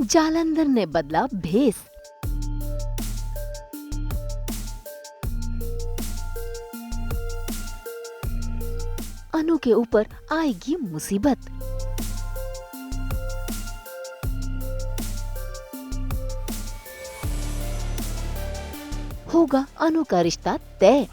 जालंधर ने बदला भेस। अनु के ऊपर आएगी मुसीबत। होगा अनु का रिश्ता तय।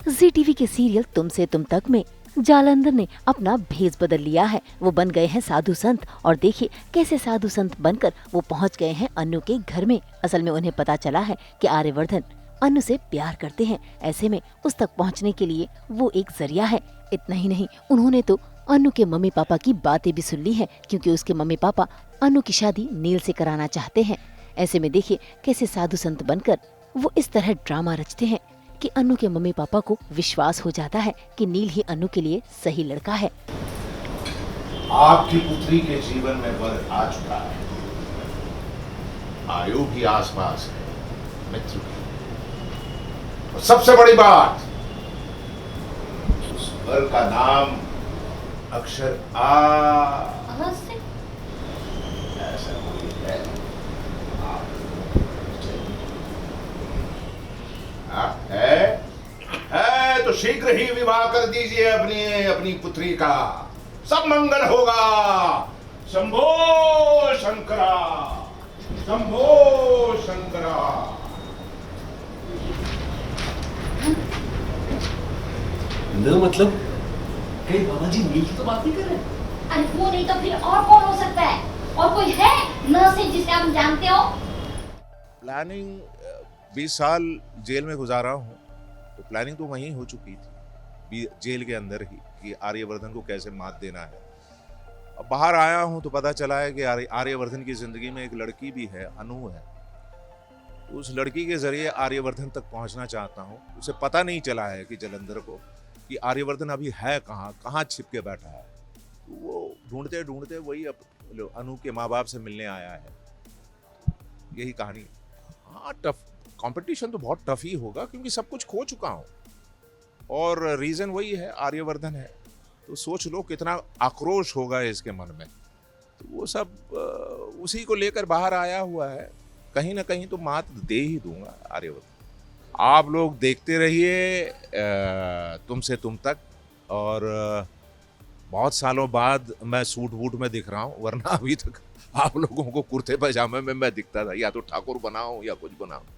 जी टीवी के सीरियल तुमसे तुम तक में जालंधर ने अपना भेष बदल लिया है। वो बन गए हैं साधु संत और देखिए कैसे साधु संत बनकर वो पहुंच गए हैं अनु के घर में। असल में उन्हें पता चला है कि आर्यवर्धन अनु से प्यार करते हैं। ऐसे में उस तक पहुंचने के लिए वो एक जरिया है। इतना ही नहीं, उन्होंने तो अनु के मम्मी पापा की बातें भी सुन ली है, क्योंकि उसके मम्मी पापा अनु की शादी नील से कराना चाहते हैं। ऐसे में देखिए कैसे साधु संत बनकर वो इस तरह ड्रामा रचते हैं कि अनु के मम्मी पापा को विश्वास हो जाता है कि नील ही अनु के लिए सही लड़का है। आपकी पुत्री के जीवन में वर आ चुका है। आयु भी आसपास है, मित्र भी। और सबसे बड़ी बात, उस वर का नाम अक्षर आ से ऐसा कोई है। है तो शीघ्र ही विवाह कर दीजिए अपनी पुत्री का। सब मंगल होगा। शंभो शंकरा, शंभो शंकरा। न मतलब कहीं बाबा जी नील की तो बात नहीं कर रहे? अरे वो नहीं तो फिर और कौन हो सकता है? और कोई है न से जिसे आप जानते हो? प्लानिंग 20 साल जेल में गुजारा हूँ, तो प्लानिंग तो वहीं हो चुकी थी जेल के अंदर ही कि आर्यवर्धन को कैसे मात देना है। अब बाहर आया हूँ तो पता चला है कि आर्यवर्धन की जिंदगी में एक लड़की भी है, अनु है। उस लड़की के जरिए आर्यवर्धन तक पहुँचना चाहता हूँ। उसे पता नहीं चला है कि जालंधर को कि आर्यवर्धन अभी है कहाँ छिप के बैठा है। तो वो ढूंढते ढूंढते वही अब अनु के माँ बाप से मिलने आया है। यही कहानी। हाँ, टफ कंपटीशन तो बहुत टफ ही होगा, क्योंकि सब कुछ खो चुका हूँ और रीजन वही है, आर्यवर्धन है। तो सोच लो कितना आक्रोश होगा इसके मन में। तो वो सब उसी को लेकर बाहर आया हुआ है। कहीं ना कहीं तो मात दे ही दूंगा आर्यवर्धन। आप लोग देखते रहिए तुमसे तुम तक। और बहुत सालों बाद मैं सूट वूट में दिख रहा हूँ, वरना अभी तक आप लोगों को कुर्ते पैजामे में मैं दिखता था, या तो ठाकुर बनाऊं या कुछ बनाऊं।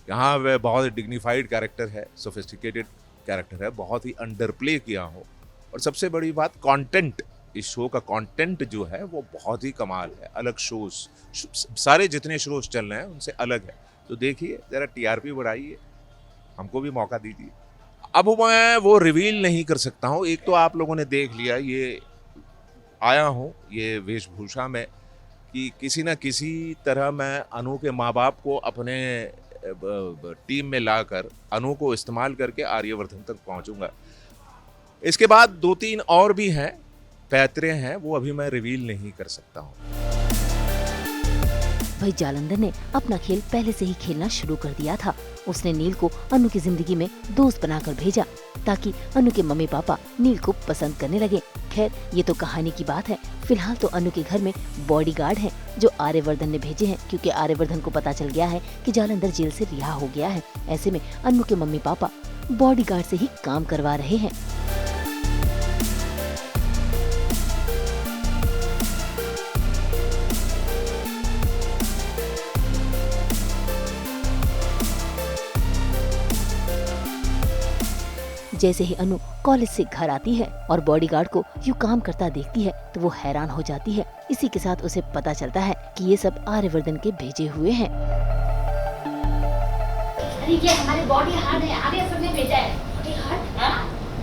यहाँ वह बहुत डिग्निफाइड कैरेक्टर है, सोफिस्टिकेटेड कैरेक्टर है, बहुत ही अंडर प्ले किया हो। और सबसे बड़ी बात, कंटेंट, इस शो का कंटेंट जो है वो बहुत ही कमाल है। अलग शोज, सारे जितने शोज चल रहे हैं उनसे अलग है। तो देखिए, जरा टीआरपी बढ़ाइए, हमको भी मौका दीजिए। अब मैं वो रिवील नहीं कर सकता हूँ। एक तो आप लोगों ने देख लिया, ये आया हूँ ये वेशभूषा में कि किसी न किसी तरह मैं अनु के माँ बाप को अपने टीम में लाकर अनु को इस्तेमाल करके आर्यवर्धन तक पहुंचूंगा। इसके बाद 2-3 और भी हैं, पैतरे हैं, वो अभी मैं रिवील नहीं कर सकता हूँ। भाई जालंधर ने अपना खेल पहले से ही खेलना शुरू कर दिया था। उसने नील को अनु की जिंदगी में दोस्त बनाकर भेजा ताकि अनु के मम्मी पापा नील को पसंद करने लगे। खैर, ये तो कहानी की बात है। फिलहाल तो अनु के घर में बॉडीगार्ड हैं जो आर्यवर्धन ने भेजे हैं, क्योंकि आर्यवर्धन को पता चल गया है कि जालंधर जेल से रिहा हो गया है। ऐसे में अनु के मम्मी पापा बॉडीगार्ड से ही काम करवा रहे हैं। जैसे ही अनु कॉलेज से घर आती है और बॉडीगार्ड को यूं काम करता देखती है तो वो हैरान हो जाती है। इसी के साथ उसे पता चलता है कि ये सब आर्यवर्धन के भेजे हुए हैं। अरे ये हमारे बॉडीगार्ड है, आर्यवर्धन ने भेजा है। बॉडीगार्ड? हाँ?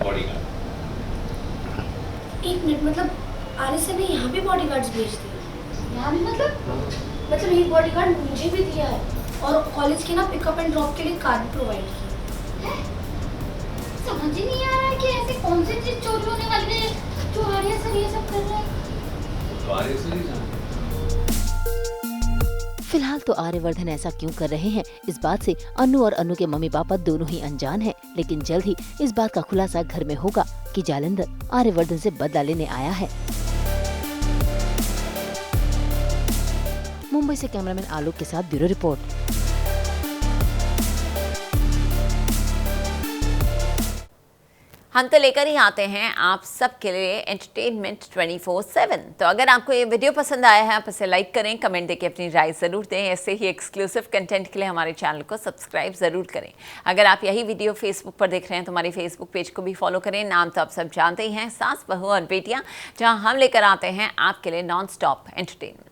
बॉडीगार्ड। एक मिनट, मतलब आर्यवर्धन ने यहाँ भी बॉडीगार्ड्स भेज दिए? यहाँ भी मतलब एक बॉडीगार्ड मुझे भी दिया है और कॉलेज के ना पिकअप एंड ड्रॉप के लिए कार भी प्रोवाइड की। समझ ही नहीं आ रहा है कि ऐसे कौन सी चीज चोरी होने वाली है जो आर्यवर्धन ये सब कर रहा है। तो आर्यवर्धन ही जाने। फिलहाल तो आर्यवर्धन ऐसा क्यों कर रहे हैं, इस बात से अन्नू और अन्नू के मम्मी पापा दोनों ही अनजान हैं। लेकिन जल्द ही इस बात का खुलासा घर में होगा कि जालंधर आर्यवर्धन से बदला लेने आया है। मुंबई से कैमरामैन आलोक के साथ ब्यूरो रिपोर्ट। हम तो लेकर ही आते हैं आप सबके लिए एंटरटेनमेंट 24/7। तो अगर आपको ये वीडियो पसंद आया है, आप इसे लाइक करें, कमेंट देके अपनी राय ज़रूर दें। ऐसे ही एक्सक्लूसिव कंटेंट के लिए हमारे चैनल को सब्सक्राइब ज़रूर करें। अगर आप यही वीडियो फेसबुक पर देख रहे हैं तो हमारे फेसबुक पेज को भी फॉलो करें। नाम तो आप सब जानते ही हैं, सास बहू और बेटियाँ, जहाँ हम लेकर आते हैं आपके लिए नॉन स्टॉप एंटरटेनमेंट।